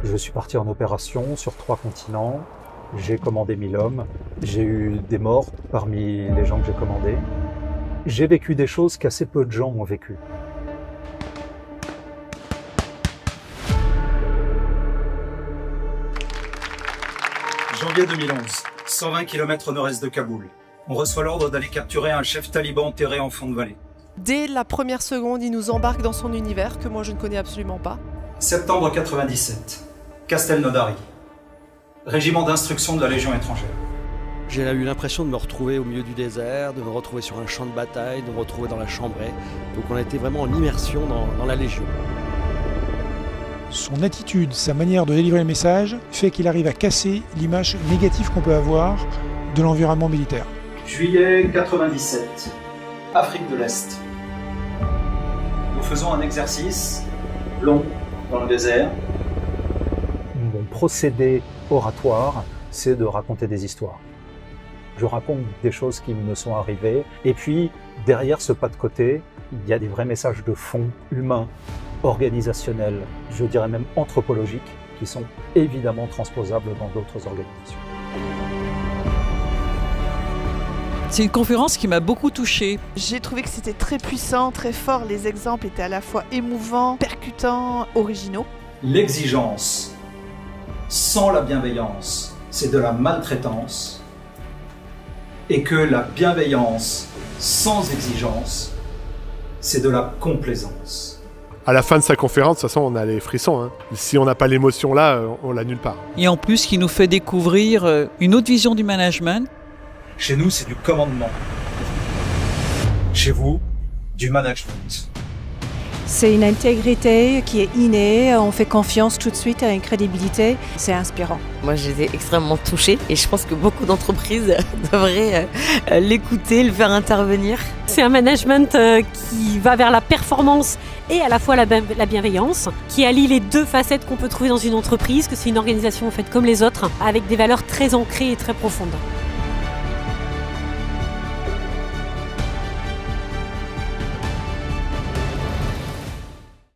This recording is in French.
Je suis parti en opération sur 3 continents. J'ai commandé 1000 hommes. J'ai eu des morts parmi les gens que j'ai commandés. J'ai vécu des choses qu'assez peu de gens ont vécues. Janvier 2011, 120 km au nord-est de Kaboul. On reçoit l'ordre d'aller capturer un chef taliban enterré en fond de vallée. Dès la première seconde, il nous embarque dans son univers que moi je ne connais absolument pas. Septembre 97, Castelnaudary, régiment d'instruction de la Légion étrangère. J'ai eu l'impression de me retrouver au milieu du désert, de me retrouver sur un champ de bataille, de me retrouver dans la Chambrée. Donc on a été vraiment en immersion dans la Légion. Son attitude, sa manière de délivrer le message fait qu'il arrive à casser l'image négative qu'on peut avoir de l'environnement militaire. Juillet 97, Afrique de l'Est. Nous faisons un exercice long dans le désert. Mon procédé oratoire, c'est de raconter des histoires. Je raconte des choses qui me sont arrivées. Et puis, derrière ce pas de côté, il y a des vrais messages de fond humains, organisationnels, je dirais même anthropologiques, qui sont évidemment transposables dans d'autres organisations. C'est une conférence qui m'a beaucoup touchée. J'ai trouvé que c'était très puissant, très fort. Les exemples étaient à la fois émouvants, percutants, originaux. L'exigence sans la bienveillance, c'est de la maltraitance. Et que la bienveillance sans exigence, c'est de la complaisance. À la fin de sa conférence, de toute façon, on a les frissons. Hein. Si on n'a pas l'émotion là, on l'a nulle part. Et en plus, qui nous fait découvrir une autre vision du management. Chez nous, c'est du commandement. Chez vous, du management. C'est une intégrité qui est innée, on fait confiance tout de suite à une crédibilité, c'est inspirant. Moi j'étais extrêmement touchée et je pense que beaucoup d'entreprises devraient l'écouter, le faire intervenir. C'est un management qui va vers la performance et à la fois la bienveillance, qui allie les deux facettes qu'on peut trouver dans une entreprise, que c'est une organisation faite comme les autres, avec des valeurs très ancrées et très profondes.